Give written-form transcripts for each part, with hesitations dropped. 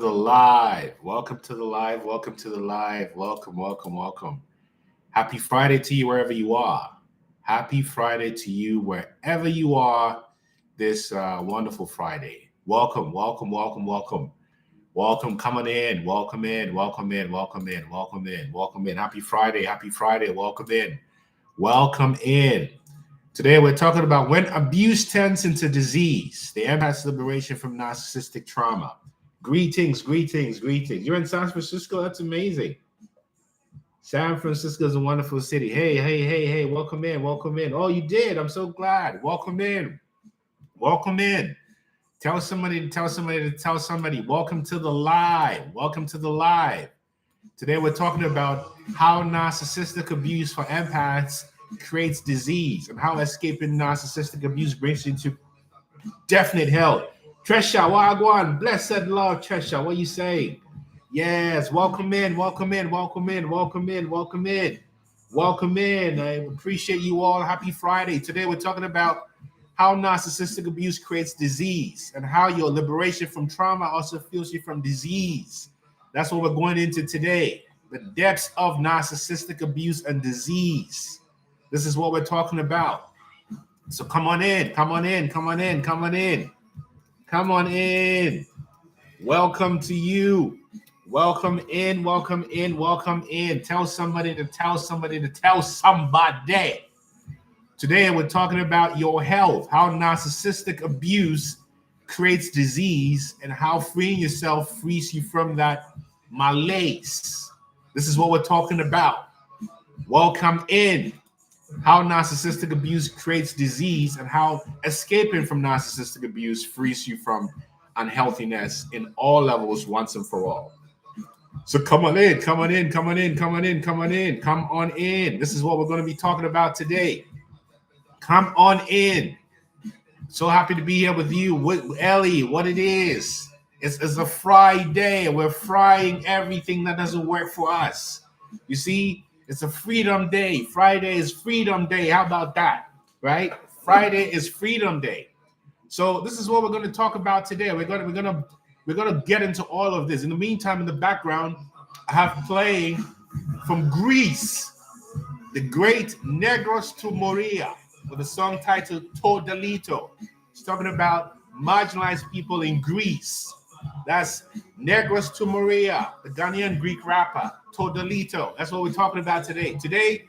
the live. Welcome to the live. Welcome to the live. Welcome, welcome, welcome. Happy Friday to you wherever you are. Happy Friday to you wherever you are this wonderful Friday. Welcome, welcome, welcome, welcome. Welcome, coming in. Welcome in. Welcome in. Welcome in. Welcome in. Welcome in. Happy Friday. Happy Friday. Welcome in. Welcome in. Today we're talking about when abuse turns into disease, the empath's liberation from narcissistic trauma. Greetings, greetings, greetings. You're in San Francisco? That's amazing. San Francisco is a wonderful city. Hey, hey, hey, hey, welcome in, welcome in. Oh, you did. I'm so glad. Welcome in. Welcome in. Tell somebody to tell somebody to tell somebody. Welcome to the live. Welcome to the live. Today we're talking about how narcissistic abuse for empaths creates disease and how escaping narcissistic abuse brings you to definite health. Tresha, Wagwan, blessed Lord, Tresha, what you saying? Yes, welcome in, welcome in, welcome in, welcome in, welcome in, welcome in. I appreciate you all. Happy Friday. Today we're talking about how narcissistic abuse creates disease and how your liberation from trauma also fuels you from disease. That's what we're going into today. The depths of narcissistic abuse and disease. This is what we're talking about. So come on in, come on in, come on in, come on in. Come on in. Welcome to you. Welcome in, welcome in, welcome in. Tell somebody to tell somebody to tell somebody. Today we're talking about your health, how narcissistic abuse creates disease, and how freeing yourself frees you from that malaise. This is what we're talking about. Welcome in. How narcissistic abuse creates disease and how escaping from narcissistic abuse frees you from unhealthiness in all levels once and for all. So come on in, come on in, come on in, come on in, come on in, come on in. This is what we're going to be talking about today. Come on in. So happy to be here with you, with Ellie. What it is. It's a Friday. We're frying everything that doesn't work for us. You see, it's a freedom day. Friday is freedom day. How about that? Right? Friday is freedom day. So this is what we're going to talk about today. We're gonna get into all of this. In the meantime, in the background, I have playing from Greece, the great Negros to Moria, with a song titled To Delito. It's talking about marginalized people in Greece. That's Negros to Moria, the Ghanaian Greek rapper, To Delito. That's what we're talking about today. Today,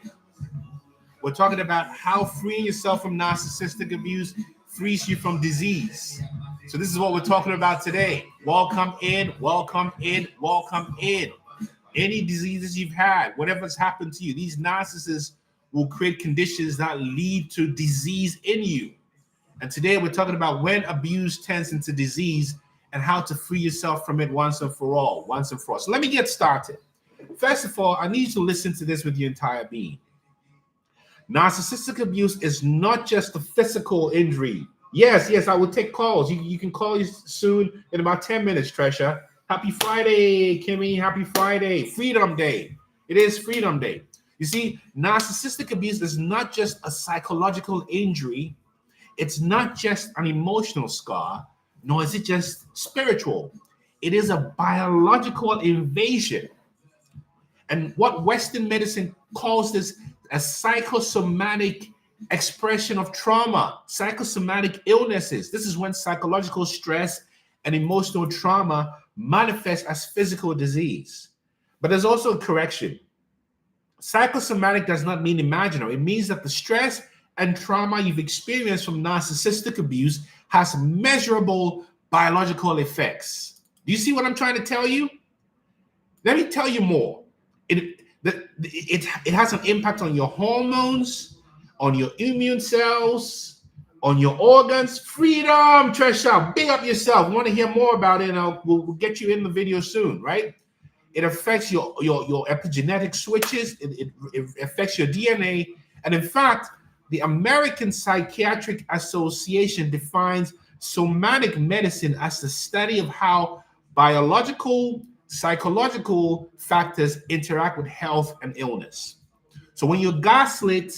we're talking about how freeing yourself from narcissistic abuse frees you from disease. So this is what we're talking about today. Welcome in, welcome in, welcome in. Any diseases you've had, whatever's happened to you, these narcissists will create conditions that lead to disease in you. And today we're talking about when abuse turns into disease and how to free yourself from it once and for all, once and for all. So let me get started. First of all, I need you to listen to this with your entire being. Narcissistic abuse is not just a physical injury. Yes, I will take calls. You can call you soon in about 10 minutes, Tresha. Happy Friday, Kimmy. Happy Friday. Freedom Day. It is Freedom Day. You see, narcissistic abuse is not just a psychological injury. It's not just an emotional scar, nor is it just spiritual. It is a biological invasion. And what Western medicine calls this a psychosomatic expression of trauma, psychosomatic illnesses. This is when psychological stress and emotional trauma manifest as physical disease. But there's also a correction. Psychosomatic does not mean imaginary. It means that the stress and trauma you've experienced from narcissistic abuse has measurable biological effects. Do you see what I'm trying to tell you? Let me tell you more. It has an impact on your hormones, on your immune cells, on your organs. Freedom, Tresha, big up yourself. Want to hear more about it? We'll get you in the video soon, right? It affects your epigenetic switches. It affects your DNA. And in fact, the American Psychiatric Association defines somatic medicine as the study of how biological, psychological factors interact with health and illness. So when you're gaslit,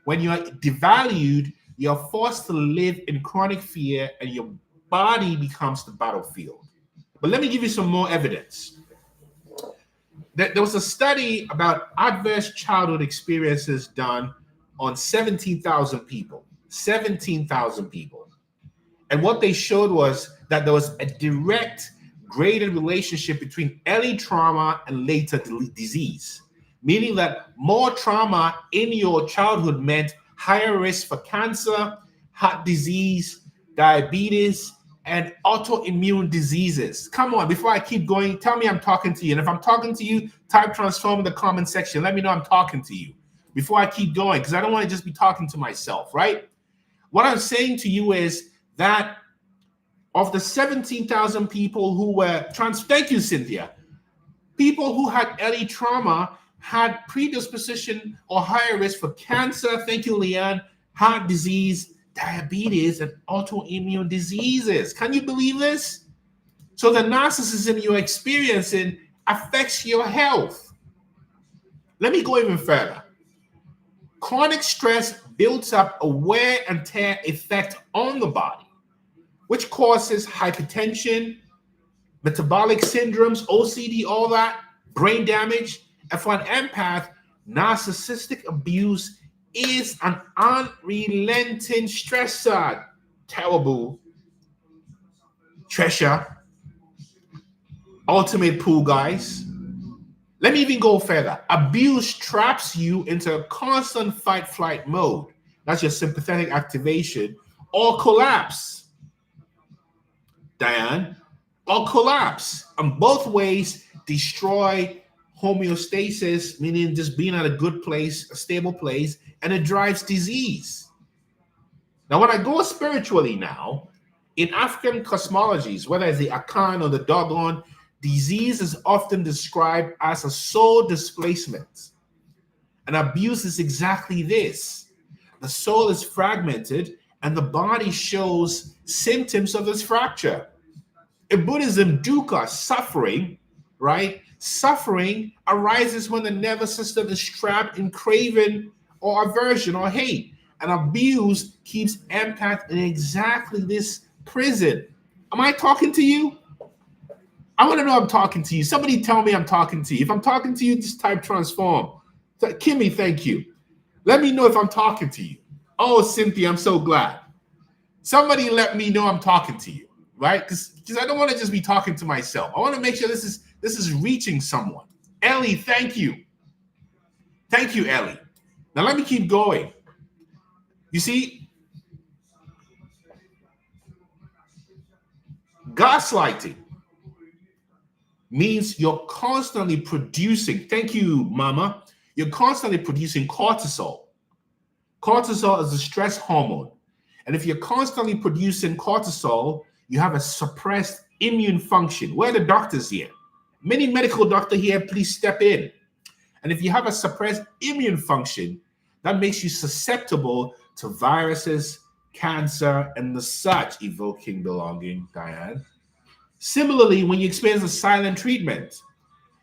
when you're devalued, you're forced to live in chronic fear and your body becomes the battlefield. But let me give you some more evidence. There was a study about adverse childhood experiences done on 17,000 people. 17,000 people. And what they showed was that there was a direct graded relationship between early trauma and later disease, meaning that more trauma in your childhood meant higher risk for cancer, heart disease, diabetes, and autoimmune diseases. Come on, before I keep going, tell me I'm talking to you. And if I'm talking to you, type transform in the comment section. Let me know I'm talking to you before I keep going, because I don't want to just be talking to myself, right? What I'm saying to you is that of the 17,000 people who were thank you, Cynthia, people who had early trauma had predisposition or higher risk for cancer, thank you, Leanne, heart disease, diabetes, and autoimmune diseases. Can you believe this? So the narcissism you're experiencing affects your health. Let me go even further. Chronic stress builds up a wear and tear effect on the body, which causes hypertension, metabolic syndromes, OCD, all that, brain damage. And for an empath, narcissistic abuse is an unrelenting stressor. Terrible. Treasure. Ultimate pool, guys. Let me even go further. Abuse traps you into a constant fight-flight mode. That's your sympathetic activation, or collapse. Diane, or collapse. And both ways destroy homeostasis, meaning just being at a good place, a stable place, and it drives disease. Now, when I go spiritually now, in African cosmologies, whether it's the Akan or the Dogon, disease is often described as a soul displacement. And abuse is exactly this. The soul is fragmented and the body shows symptoms of this fracture. In Buddhism, dukkha, suffering, right? Suffering arises when the nervous system is trapped in craving or aversion or hate. And abuse keeps empath in exactly this prison. Am I talking to you? I want to know I'm talking to you. Somebody tell me I'm talking to you. If I'm talking to you, just type transform. Kimmy, thank you. Let me know if I'm talking to you. Oh, Cynthia, I'm so glad. Somebody let me know I'm talking to you, right? Because I don't want to just be talking to myself. I want to make sure this is reaching someone. Ellie, thank you. Thank you, Ellie. Now let me keep going. You see, gaslighting means you're constantly producing, thank you, mama, you're constantly producing cortisol. Cortisol is a stress hormone. And if you're constantly producing cortisol, you have a suppressed immune function. Where are the doctors here? Many medical doctors here, please step in. And if you have a suppressed immune function, that makes you susceptible to viruses, cancer, and the such, evoking belonging, Diane. Similarly, when you experience a silent treatment,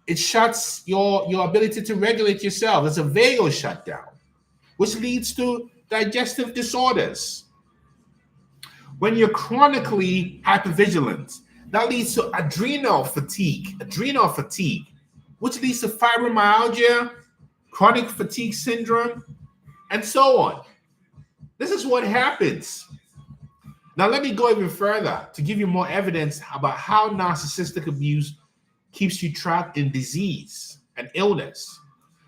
it shuts your ability to regulate yourself. There's a vagal shutdown, which leads to digestive disorders. When you're chronically hypervigilant, that leads to adrenal fatigue, which leads to fibromyalgia, chronic fatigue syndrome, and so on. This is what happens. Now, let me go even further to give you more evidence about how narcissistic abuse keeps you trapped in disease and illness.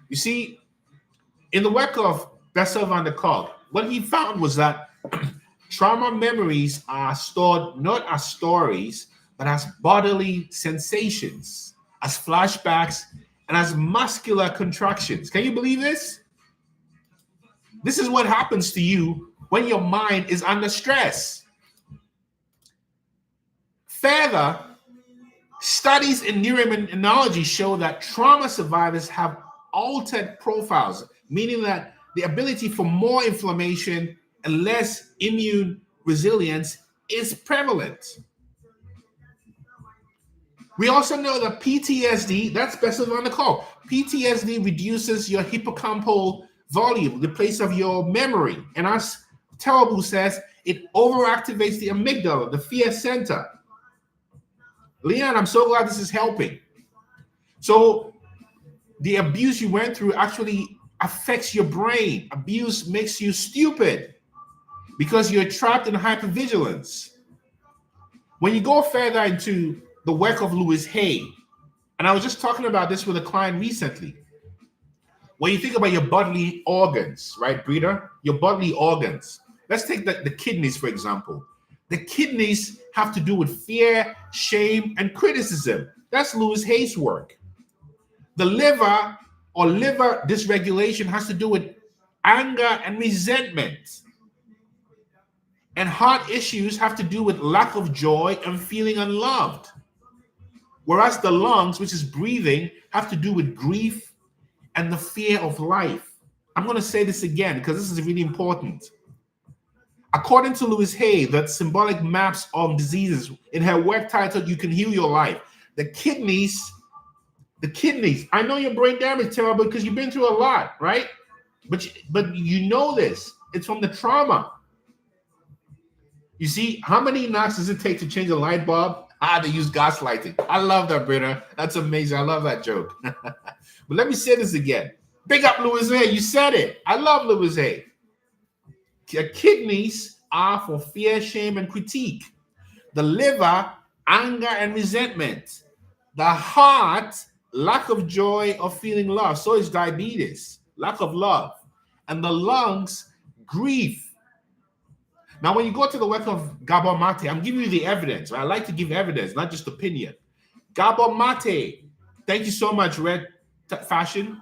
You see, in the work of Bessel van der Kolk, what he found was that trauma memories are stored not as stories, but as bodily sensations, as flashbacks, and as muscular contractions. Can you believe this? This is what happens to you when your mind is under stress. Further, studies in neuroimmunology show that trauma survivors have altered profiles, meaning that the ability for more inflammation and less immune resilience is prevalent. We also know that PTSD, that's Bessel van der Kolk, PTSD reduces your hippocampal volume, the place of your memory. And as Terrible says, it overactivates the amygdala, the fear center. Leon, I'm so glad this is helping. So the abuse you went through actually affects your brain. Abuse makes you stupid because you're trapped in hypervigilance. When you go further into the work of Louis Hay, and I was just talking about this with a client recently. When you think about your bodily organs, right, Breeder? Your bodily organs. Let's take the kidneys, for example. The kidneys have to do with fear, shame, and criticism. That's Louis Hay's work. The liver or liver dysregulation has to do with anger and resentment. And heart issues have to do with lack of joy and feeling unloved. Whereas the lungs, which is breathing, have to do with grief and the fear of life. I'm going to say this again because this is really important. According to Louis Hay, the symbolic maps of diseases, in her work titled You Can Heal Your Life, the kidneys, I know your brain damage is terrible because you've been through a lot, right? But you know this. It's from the trauma. You see, how many knocks does it take to change a light bulb? They use gaslighting. I love that, Britta. That's amazing. I love that joke. But let me say this again. Big up Louis Hay. You said it. I love Louis Hay. Kidneys are for fear, shame, and critique. The liver, anger and resentment. The heart, lack of joy or feeling love. So is diabetes, lack of love. And the lungs, grief. Now, when you go to the work of Gabor Mate, I'm giving you the evidence. Right? I like to give evidence, not just opinion. Gabor Mate, thank you so much, Red Fashion.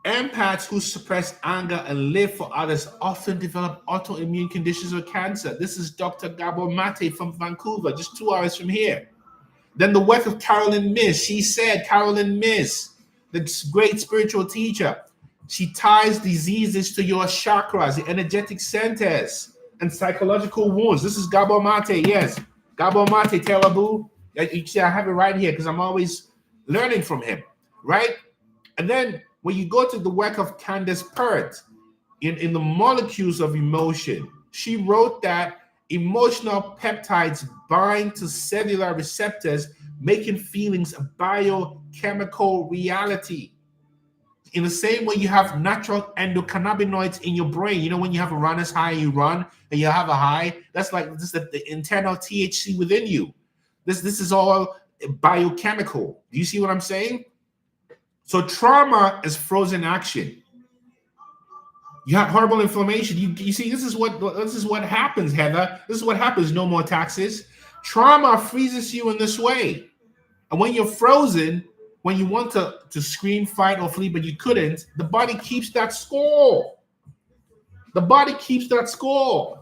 Empaths who suppress anger and live for others often develop autoimmune conditions or cancer. This is Dr. Gabor Mate from Vancouver, just 2 hours from here. Then the work of Carolyn Myss. She said, Carolyn Myss, the great spiritual teacher, she ties diseases to your chakras, the energetic centers, and psychological wounds. This is Gabor Mate, yes. Gabor Mate, Telabu. You see, I have it right here because I'm always learning from him, right? And then when you go to the work of Candace Pert in the molecules of emotion, she wrote that emotional peptides bind to cellular receptors, making feelings a biochemical reality. In the same way you have natural endocannabinoids in your brain. You know, when you have a runner's high and you run and you have a high, that's like this is the internal THC within you. This is all biochemical. Do you see what I'm saying? So trauma is frozen action. You have horrible inflammation. You see, this is what happens, Heather. This is what happens. No more taxes. Trauma freezes you in this way. And when you're frozen, when you want to scream, fight, or flee, but you couldn't, the body keeps that score. The body keeps that score.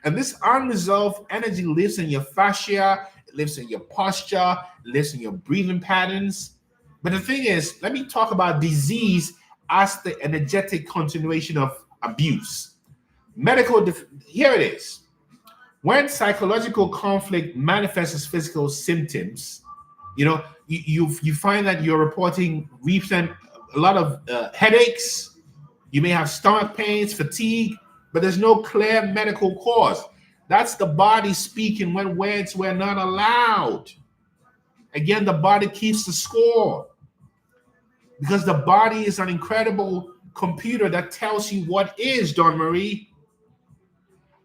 And this unresolved energy lives in your fascia, it lives in your posture, it lives in your breathing patterns. But the thing is, let me talk about disease as the energetic continuation of abuse. Here it is. When psychological conflict manifests as physical symptoms, you know, you find that you're reporting recent a lot of headaches. You may have stomach pains, fatigue, but there's no clear medical cause. That's the body speaking when words were not allowed. Again, the body keeps the score because the body is an incredible computer that tells you what is, Dawn Marie.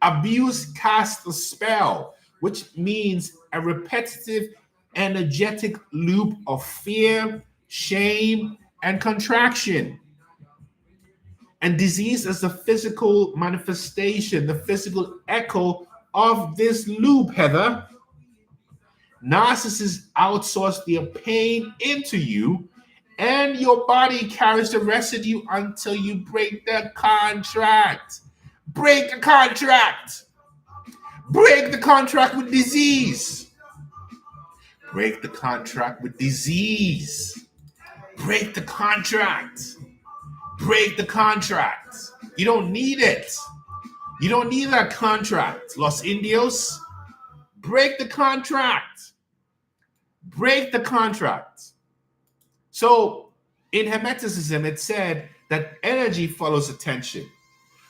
Abuse casts a spell, which means a repetitive energetic loop of fear, shame, and contraction. And disease is the physical manifestation, the physical echo of this loop, Heather. Narcissists outsource their pain into you, and your body carries the residue until you break the contract. Break the contract. Break the contract with disease. Break the contract with disease. Break the contract. Break the contract. You don't need it. You don't need that contract. Los Indios, break the contract. Break the contract. So in Hermeticism, it said that energy follows attention.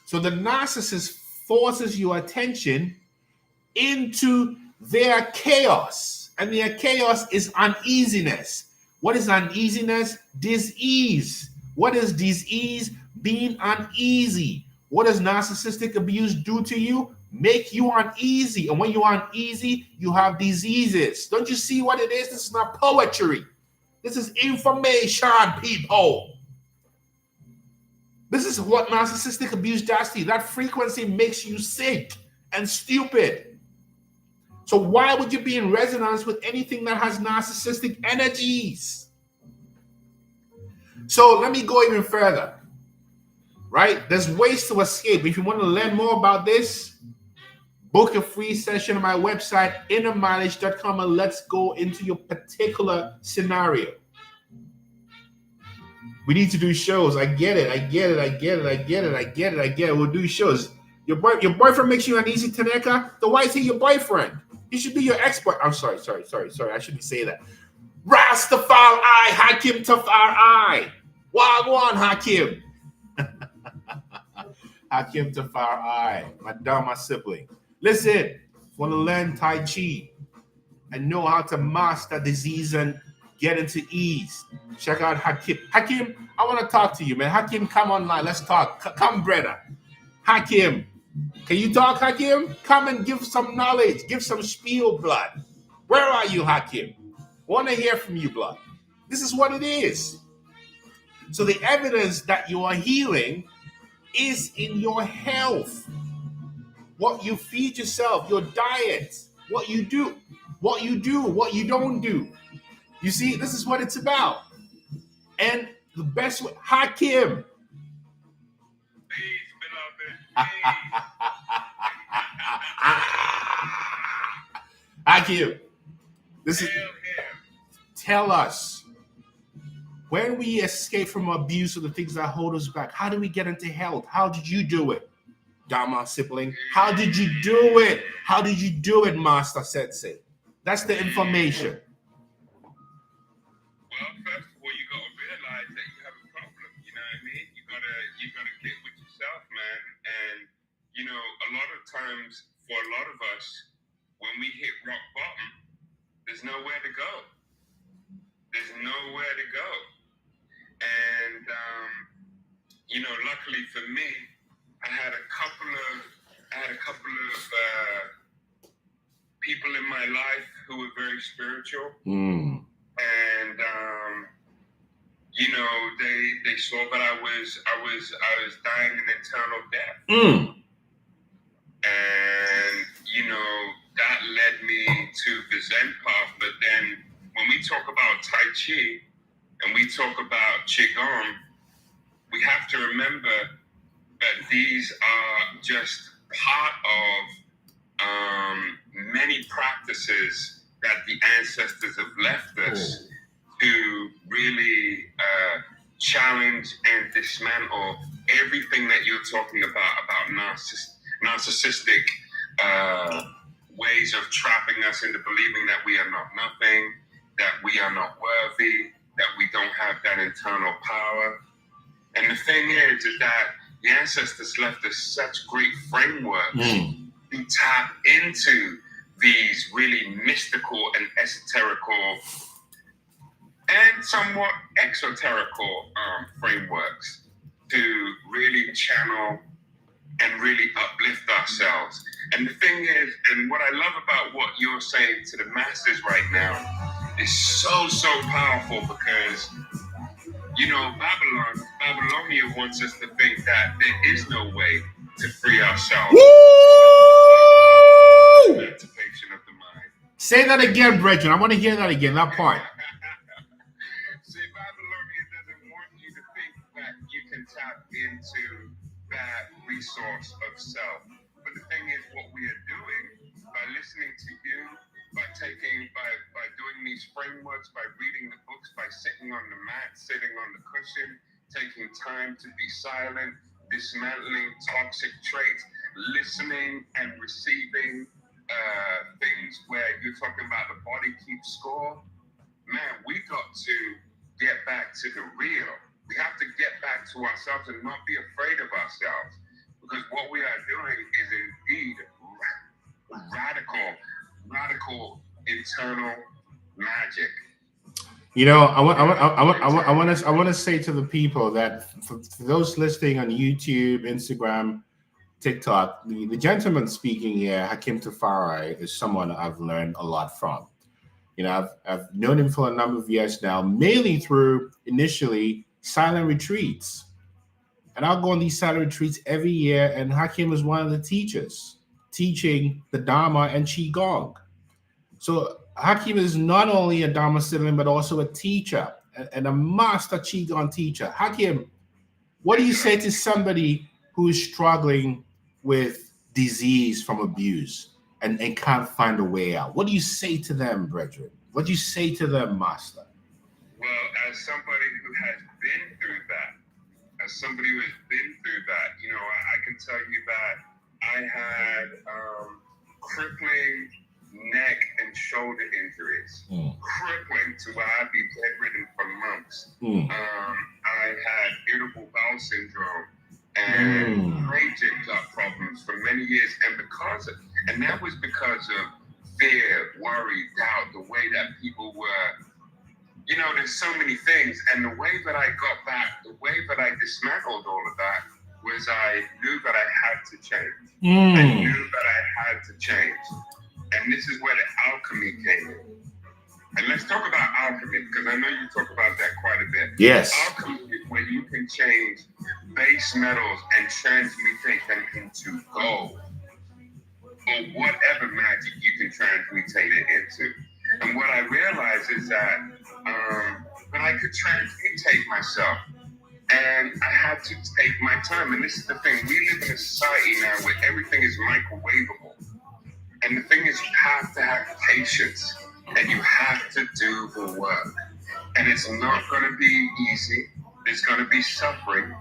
So the narcissist forces your attention into Their chaos, and their chaos is uneasiness. What is uneasiness? Dis-ease. What is dis-ease? Being uneasy. What does narcissistic abuse do to you? Make you uneasy. And when you're uneasy, you have diseases. Don't you see what it is? This is not poetry. This is information, people. This is what narcissistic abuse does to you. That frequency makes you sick and stupid. So why would you be in resonance with anything that has narcissistic energies? So let me go even further, right? There's ways to escape. If you want to learn more about this, book a free session on my website, innermileage.com, and let's go into your particular scenario. We need to do shows. I get it. We'll do shows. Your boyfriend makes you uneasy, Taneka. So why is he your boyfriend? He should be your expert. I'm sorry. I shouldn't say that. Rastafari, Hakim Tafari. Wagwan, Hakim. Hakim Tafari, my sibling. Listen, want to learn Tai Chi and know how to master disease and get into ease. Check out Hakim. Hakim, I want to talk to you, man. Hakim, come online. Let's talk. Come, brother. Hakim, can you talk, Hakim? Come and give some knowledge. Give some spiel, blood. Where are you, Hakim? Want to hear from you, blood. This is what it is. So the evidence that you are healing is in your health. What you feed yourself, your diet, what you do, what you don't do. You see, this is what it's about. And the best way, Hakim. Peace, beloved. Hakim, this is. Tell us, when we escape from abuse or the things that hold us back, how do we get into health? How did you do it, Dharma sibling? How did you do it? How did you do it, Master Sensei? That's the information. Well, first of all, you got to realize that you have a problem. You know what I mean? You gotta get with yourself, man. And you know, a lot of times, for a lot of us, when we hit rock bottom, there's nowhere to go. There's nowhere to go. And you know, luckily for me, I had a couple of people in my life who were very spiritual. And you know, they saw that I was dying an eternal death. And you know, that led me to the Zen path. But then when we talk about Tai Chi and we talk about Qigong, we have to remember that these are just part of many practices that the ancestors have left us to really challenge and dismantle everything that you're talking about narcissistic ways of trapping us into believing that we are not nothing, that we are not worthy, that we don't have that internal power. And the thing is that the ancestors left us such great frameworks to tap into these really mystical and esoterical and somewhat exoterical frameworks to really channel and really uplift ourselves. And the thing is, and what I love about what you're saying to the masses right now is so powerful, because you know, Babylonia wants us to think that there is no way to free ourselves. Emancipation of the mind. Say that again, Brethren. I want to hear that again, that part. See, Babylonia doesn't want you to think that you can tap into that resource of self. But the thing is, what we are doing by listening to you, by doing these frameworks, by reading the books, by sitting on the mat, sitting on the cushion, taking time to be silent, dismantling toxic traits, listening and receiving things where you're talking about the body keeps score. Man, we got to get back to the real. We have to get back to ourselves and not be afraid of ourselves, because what we are doing is indeed radical, radical internal magic. I want to say to the people that for those listening on YouTube, Instagram, TikTok, the gentleman speaking here, Hakim Tafari, is someone I've learned a lot from. I've known him for a number of years now, mainly through initially silent retreats. And I'll go on these silent retreats every year, and Hakim was one of the teachers teaching the Dharma and Qigong. So Hakim is not only a Dharma student, but also a teacher and a master Qigong teacher. Hakim, what do you say to somebody who is struggling with disease from abuse and can't find a way out? What do you say to them, brethren? What do you say to them, master? Well, as somebody who has been through that, I can tell you that I had crippling neck and shoulder injuries, crippling to where I'd be bedridden for months. I had irritable bowel syndrome and major gut problems for many years, and that was because of fear, worry, doubt, the way that people were. There's so many things, and the way that I got back, the way that I dismantled all of that was I knew that I had to change. I knew that I had to change. And this is where the alchemy came in. And let's talk about alchemy, because I know you talk about that quite a bit. Yes. Alchemy is when you can change base metals and transmutate them into gold, or whatever magic you can transmutate it into. And what I realized is that I could transmutate myself, and I had to take my time. And this is the thing: we live in a society now where everything is microwavable. And the thing is, you have to have patience, and you have to do the work. And it's not going to be easy. There's going to be suffering,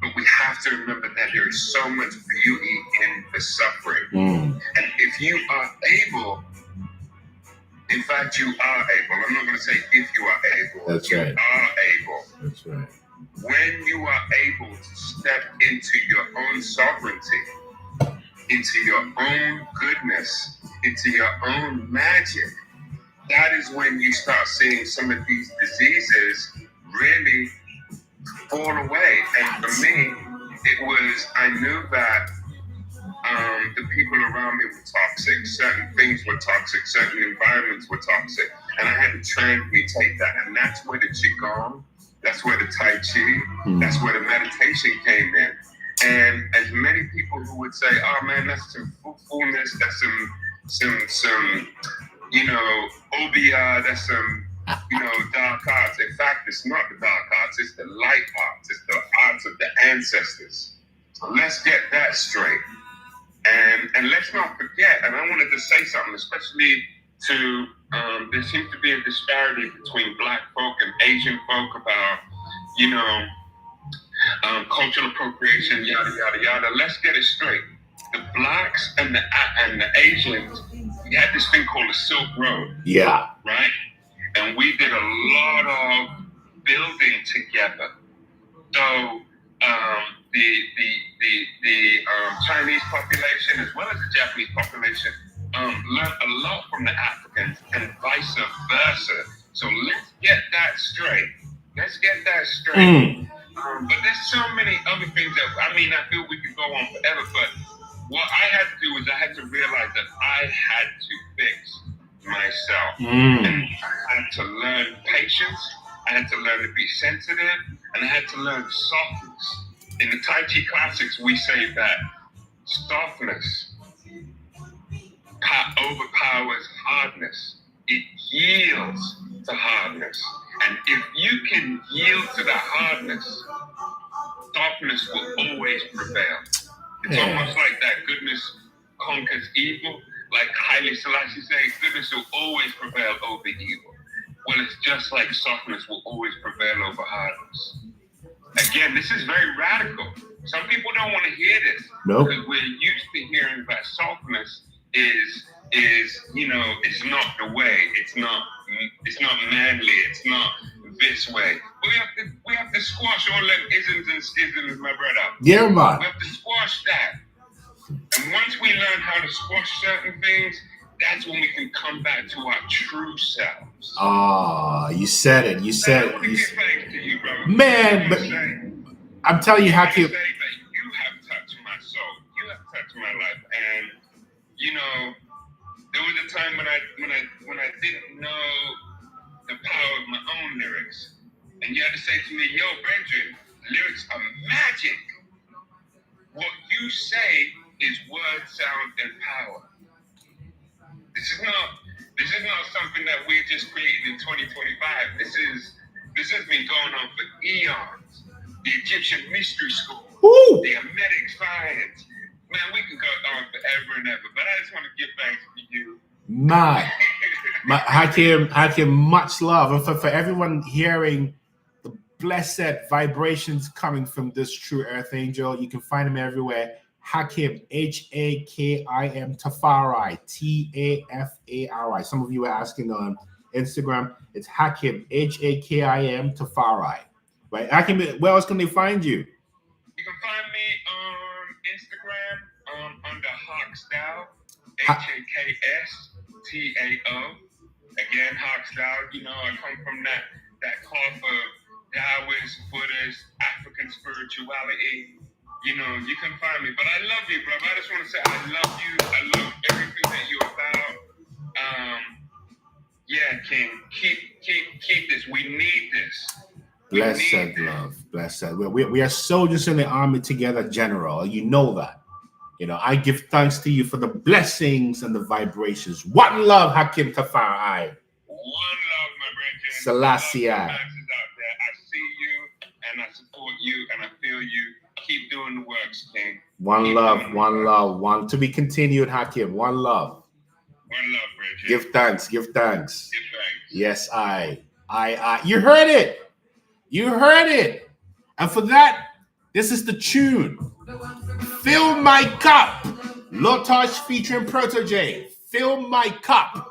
but we have to remember that there is so much beauty in the suffering. And if you are able, in fact, you are able. I'm not going to say if you are able. That's right. You are able. That's right. When you are able to step into your own sovereignty, into your own goodness, into your own magic, that is when you start seeing some of these diseases really fall away. And for me, I knew that the people around me were toxic. Certain things were toxic. Certain environments were toxic. And I had to transmutate that. And that's where the Qigong, that's where the Tai Chi, that's where the meditation came in. And as many people who would say, oh man, that's some fruitfulness, that's some obia, that's some, dark arts. In fact, it's not the dark arts, it's the light arts, it's the arts of the ancestors. So let's get that straight. And let's not forget, and I wanted to say something, especially to, there seems to be a disparity between Black folk and Asian folk about, cultural appropriation, yada, yada, yada. Let's get it straight. The Blacks and the Asians, we had this thing called the Silk Road. Yeah. Right? And we did a lot of building together. So the Chinese population as well as the Japanese population learned a lot from the Africans and vice versa. So let's get that straight. But there's so many other things that, I feel we could go on forever, but what I had to do is I had to realize that I had to fix myself. And I had to learn patience, I had to learn to be sensitive, and I had to learn softness. In the Tai Chi classics, we say that softness overpowers hardness. It yields to hardness. And if you can yield to the hardness, softness will always prevail. It's almost like that goodness conquers evil. Like Haile Selassie says, goodness will always prevail over evil. Well, it's just like softness will always prevail over hardness. Again, this is very radical. Some people don't want to hear this. Nope. Because we're used to hearing that softness is it's not the way. It's not manly. It's not this way. But we have to squash all them isms and schisms, my brother. Yeah, man. We have to squash that. And once we learn how to squash certain things, that's when we can come back to our true selves. Oh, you said it. You said I want to give thanks to you, brother. Man, but I'm telling you, Hakeem. You have touched my soul. You have touched my life, and you know, there was a time when I didn't know the power of my own lyrics, and you had to say to me, "Yo, Brendan, lyrics are magic. What you say is word, sound, and power. This is not something that we just created in 2025. This has been going on for eons. The Egyptian mystery school, the Hermetic science. Man, we can go on forever and ever. But I just want to give thanks to you. Hakeem, much love. And for everyone hearing the blessed vibrations coming from this true earth angel, you can find him everywhere. Hakim, Hakim Tafari, Tafari. Some of you are asking on Instagram. It's Hakim, Hakim Tafari. Right? Hakim, where else can they find you? You can find me on Instagram under Hawkstyle, HAKSTAO. Again, Hawkstyle. You know, I come from that call for Taoist, Buddhist, African spirituality. You know, you can find me. But I love you, brother. I just want to say I love you. I love everything that you're about. Yeah, King. Keep this. We need this. Blessed love. Blessed. We are soldiers in the army together, General. You know that. You know, I give thanks to you for the blessings and the vibrations. One love, Hakim Tafari. One love, my brother. Selassie. I see you and I support you and I feel you. Keep doing the works, King. One love. To be continued, Hakim. One love. One love, Bridget. Give thanks. Give thanks. Yes, I. You heard it. And for that, this is the tune. Fill my cup. Lotosh featuring Protege. Fill my cup.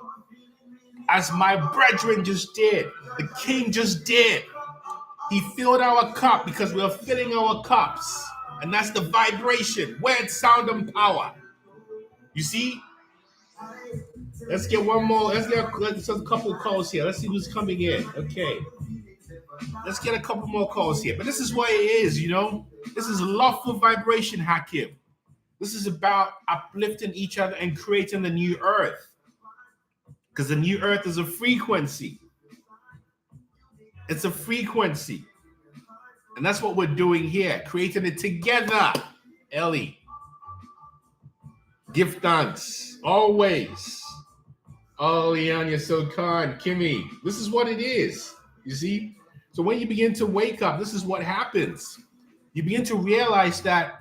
As my brethren just did. The king just did. He filled our cup because we are filling our cups. And that's the vibration, word, sound, and power. You see? Let's get one more. Let's get a couple calls here. Let's see who's coming in. Okay. Let's get a couple more calls here. But this is what it is, you know? This is lawful vibration, Hakim. This is about uplifting each other and creating the new earth. Because the new earth is a frequency. It's a frequency. And that's what we're doing here, creating it together. Ellie, give thanks, always. Oh, Leon, you're so kind. Kimmy, this is what it is, you see? So when you begin to wake up, this is what happens. You begin to realize that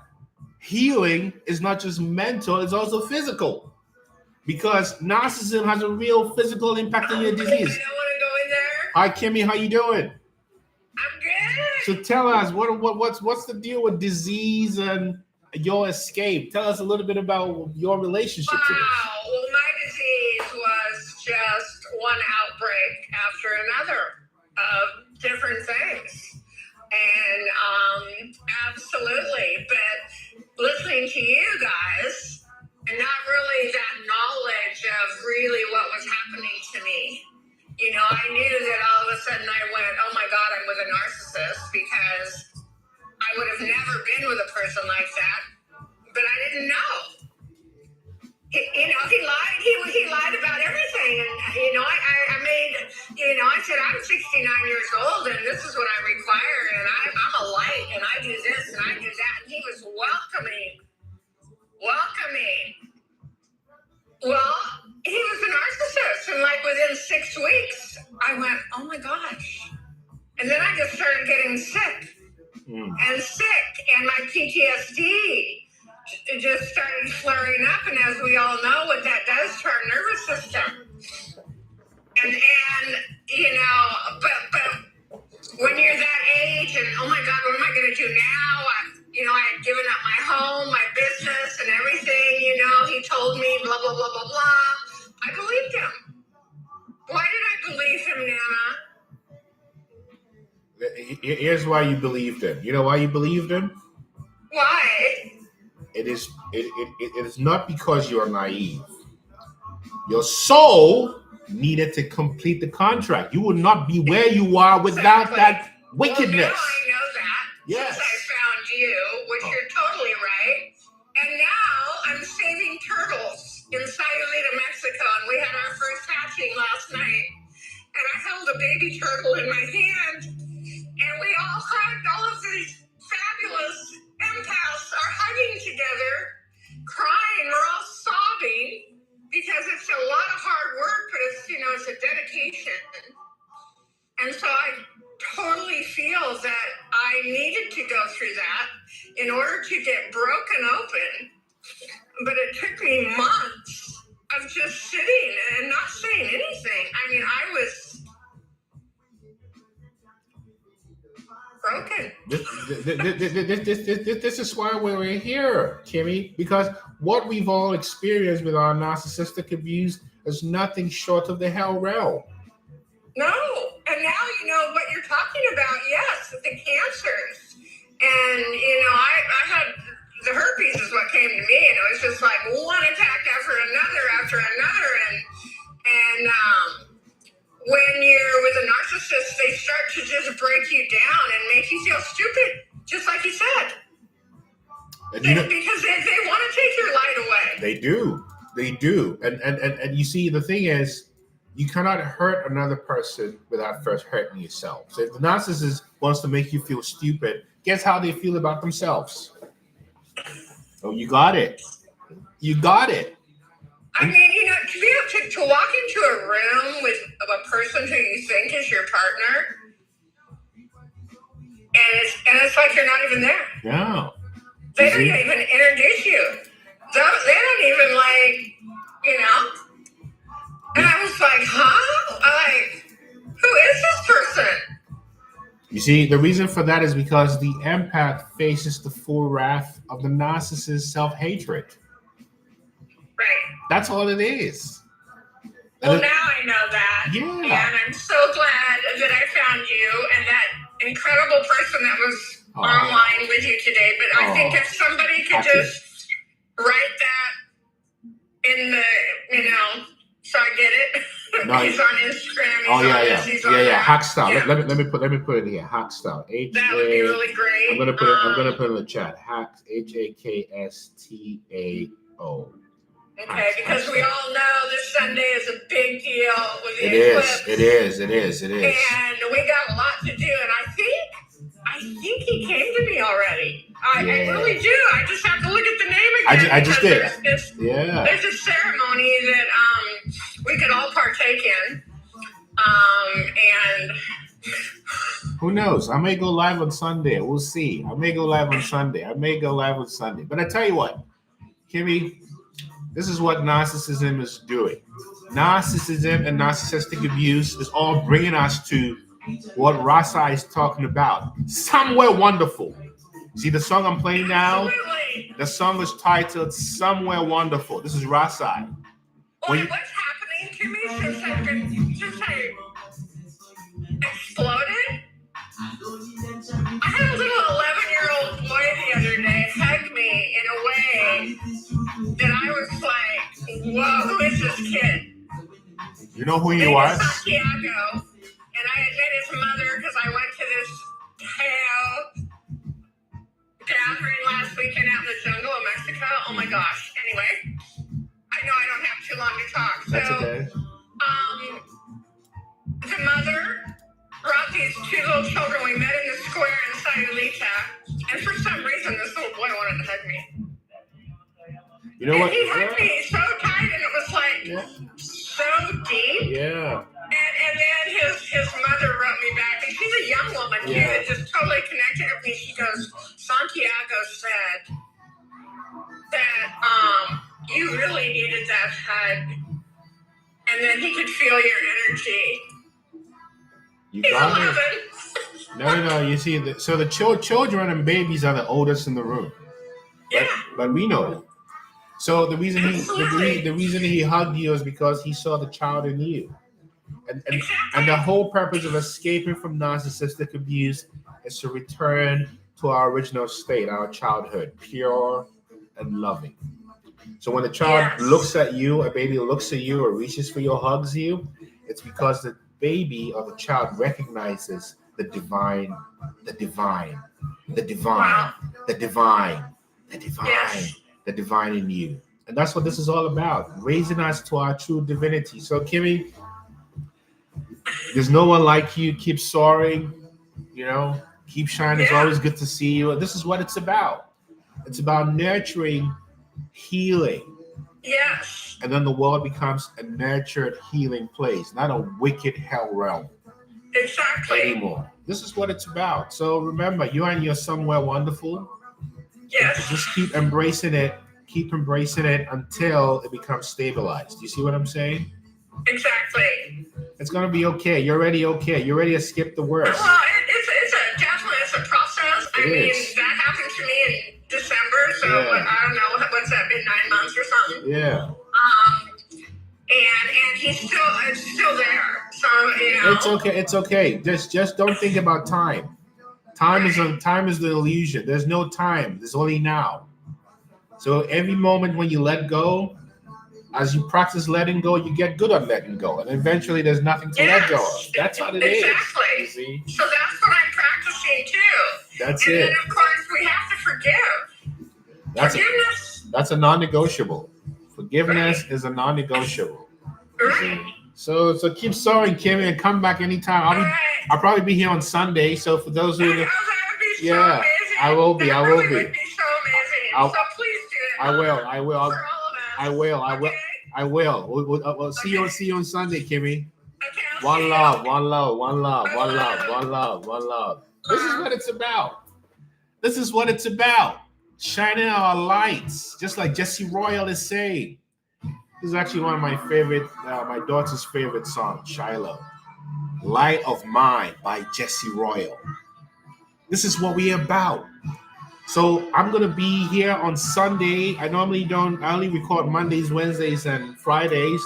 healing is not just mental, it's also physical. Because narcissism has a real physical impact on your disease. I don't want to go in there. Hi, Kimmy, how you doing? I'm good. So tell us, what's the deal with disease and your escape? Tell us a little bit about your relationship to this. Well, my disease was just one outbreak after another of different things. And absolutely. But listening to you guys and not really that knowledge of really what was happening to me. You know, I knew that all of a sudden I went, oh my God, I'm with a narcissist because I would have never been with a person like that, but I didn't know. He lied. He lied about everything. And, I said, I'm 69 years old and this is what I require. And I'm a light and I do this and I do that. And he was welcoming. Well, he was a narcissist. And like within 6 weeks, I went, oh my gosh. And then I just started getting sick and sick. And my PTSD just started flaring up. And as we all know what that does to our nervous system. And but when you're that age and, oh my God, what am I going to do now? I had given up my home, my business and everything, he told me blah, blah, blah, blah, blah. I believed him. Why did I believe him, Nana? Here's why you believed him. You know why you believed him? Why? It is not because you are naive. Your soul needed to complete the contract. You would not be where you are without that wickedness. Well, now I know that. Yes. Since I found you, which you're totally right. And now I'm saving turtles in Sayulita, Mexico. And we had our first hatching last night. And I held a baby turtle in my hand. And we all hugged. All of these fabulous empaths are hugging together, crying. We're all sobbing because it's a lot of hard work, but it's a dedication. And so I totally feel that I needed to go through that in order to get broken open. But it took me months of just sitting and not saying anything. I mean, I was broken. This is why we're here, Kimmy, because what we've all experienced with our narcissistic abuse is nothing short of the hell realm. No, and now you know what you're talking about. Yes, the cancers, and I had the herpes is what came to me, and it was just like one attack after another, and when you're with a narcissist, they start to just break you down and make you feel stupid, just like you said. Because they want to take your light away. They do, and you see, the thing is, you cannot hurt another person without first hurting yourself. So if the narcissist wants to make you feel stupid, guess how they feel about themselves? Oh, you got it. I mean, to be able to walk into a room with a person who you think is your partner, and it's like you're not even there. No. They don't even introduce you. They don't even And I was like, huh? Who is this person? You see, the reason for that is because the empath faces the full wrath of the narcissist's self-hatred. Right. That's all it is. Well, now I know that. Yeah. And I'm so glad that I found you and that incredible person that was online with you today. But I think if somebody could just write that in the, so I get it. No, he's on Instagram. He's yeah. Hack style. Yeah. Let me put it in here. Hack style. That would be really great. I'm gonna put it in the chat. Hack HAKSTAO. Okay, because we all know this Sunday is a big deal with the eclipse. It is. And we got a lot to do, and I think he came to me already. I really do. I just have to look at the name again. I just did. There's a ceremony that we could all partake in. And who knows? I may go live on Sunday. We'll see. I may go live on Sunday. But I tell you what, Kimmy, this is what narcissism is doing. Narcissism and narcissistic abuse is all bringing us to what Rasa is talking about. Somewhere wonderful. See the song I'm playing now? Absolutely. The song is titled Somewhere Wonderful. This is Rasa. What's happening to me since I exploded? I had a little 11-year-old boy the other day hug me in a way that I was like, whoa, who is this kid? You know who he was? Santiago. And I had met his mother because I went to this gathering last weekend out in the jungle of Mexico. Oh my gosh. Anyway, I know I don't have too long to talk. So, that's okay. The mother brought these two little children. We met in the square in Sayulita. And for some reason, this little boy wanted to hug me. You know what? He hugged me so tight, and it was like so deep. Yeah. And then his mother wrote me back, and she's a young woman too that just totally connected with me. She goes, Santiago said that you really needed that hug, and then he could feel your energy. You got it. No. You see, so the children and babies are the oldest in the room. Yeah. But we know it. So the reason he hugged you is because he saw the child in you. And the whole purpose of escaping from narcissistic abuse is to return to our original state, our childhood, pure and loving. So when a child looks at you, a baby looks at you or reaches for you or hugs you, it's because the baby or the child recognizes the divine, the divine, the divine, the divine, the divine, the divine in you. And that's what this is all about, raising us to our true divinity. So, Kimmy, there's no one like you. Keep soaring, keep shining. It's always good to see you. This is what it's about. It's about nurturing, healing. Yes. And then the world becomes a nurtured, healing place, not a wicked hell realm. Exactly. Anymore. This is what it's about. So remember, you and you're somewhere wonderful. Yes. Just keep embracing it. Keep embracing it until it becomes stabilized. You see what I'm saying? Exactly. It's gonna be okay. You're already okay. You're ready to skip the worst. Well, it's a process. I mean, that happened to me in December, so I don't know, what's that been, 9 months or something? Yeah. And it's still there. So It's okay. Just don't think about time. Time is the illusion. There's no time. There's only now. So every moment when you let go, as you practice letting go, you get good at letting go, and eventually there's nothing to let go of. That's what it is. Exactly. You see? So that's what I'm practicing too. That's and it. And then of course we have to forgive. Forgiveness. That's a non-negotiable. Forgiveness is a non-negotiable. Right. So keep soaring, Kimmy, and come back anytime. I'll probably be here on Sunday. So for those who, that would be so amazing. I will be. That I will really be. Would be so amazing. So please do it. I will. For all of us. I will. Okay? I will. We'll see you on Sunday, Kimmy. Okay, One love. This is what it's about. This is what it's about. Shining our lights, just like Jesse Royal is saying. This is actually one of my favorite, my daughter's favorite song, Shiloh. Light of Mine by Jesse Royal. This is what we're about. So I'm going to be here on Sunday. I only record Mondays, Wednesdays, and Fridays.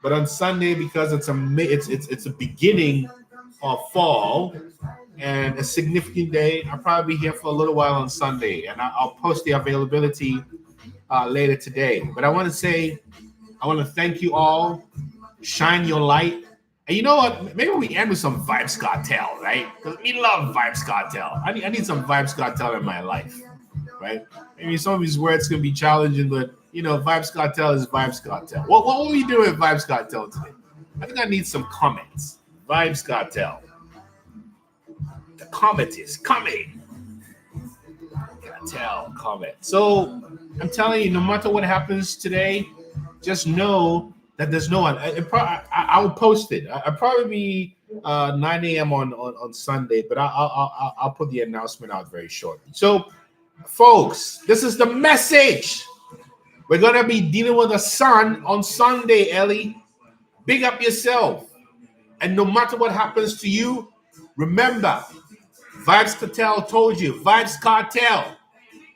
But on Sunday, because it's a beginning of fall and a significant day, I'll probably be here for a little while on Sunday. And I'll post the availability later today. But I want to thank you all. Shine your light. And you know what? Maybe we end with some Vibes Cartel, right? Because we love Vibes Cartel. I need some Vibes Cartel in my life, right? Maybe some of these words can be challenging, but Vibes Cartel is Vibes Cartel. What will we do with Vibes Cartel today? I think I need some comments. Vibes Cartel. The comment is coming. Cartel comment. So I'm telling you, no matter what happens today, just know that there's no one. I will post it. I'll probably be 9 a.m. on Sunday, but I'll put the announcement out very shortly. So, folks, this is the message. We're gonna be dealing with the sun on Sunday, Ellie. Big up yourself, and no matter what happens to you, remember, Vibes Cartel told you. Vibes Cartel,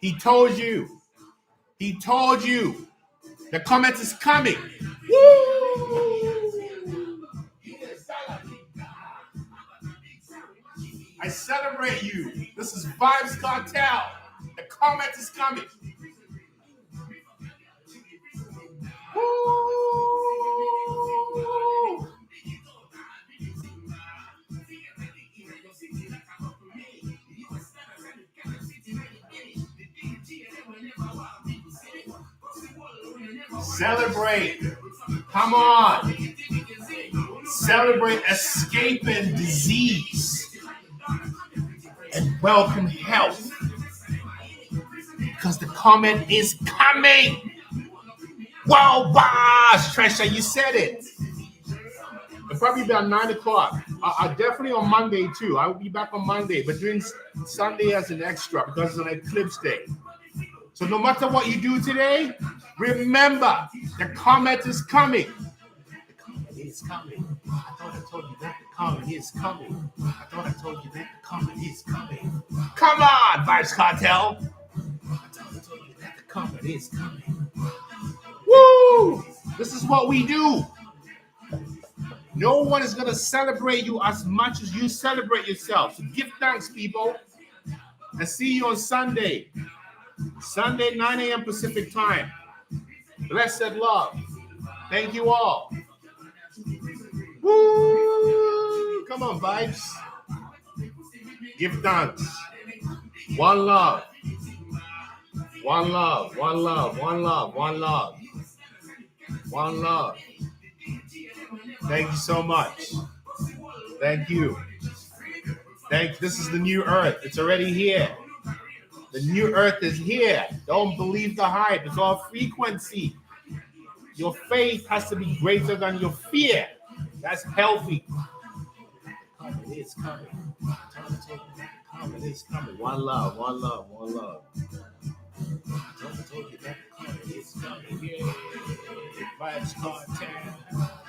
he told you. He told you. The comment is coming. Woo! I celebrate you. This is Vibes Cartel. The comment is coming. Woo! Celebrate. Come on. Celebrate escaping disease and welcome health. Because the comment is coming. Whoa, boss! Tresha, you said it. It'll probably be about 9 o'clock. I'll definitely on Monday too. I will be back on Monday, but doing Sunday as an extra because it's an eclipse day. So no matter what you do today, remember, the comment is coming. The comment is coming. I thought I told you that the comment is coming. I thought I told you that the comment is coming. Come on, Vibes Cartel. I thought I told you that the comment is coming. Woo! This is what we do. No one is going to celebrate you as much as you celebrate yourself. So give thanks, people. And see you on Sunday. Sunday, 9 a.m. Pacific time. Blessed love. Thank you all. Woo! Come on, vibes. Give thanks. One love. One love. One love. One love. One love. One love. Thank you so much. Thank you. This is the new earth. It's already here. The new earth is here. Don't believe the hype. It's all frequency. Your faith has to be greater than your fear. That's healthy. It is coming. It is coming. One love. One love. One love. It's coming. Yeah. Vibes Cartel.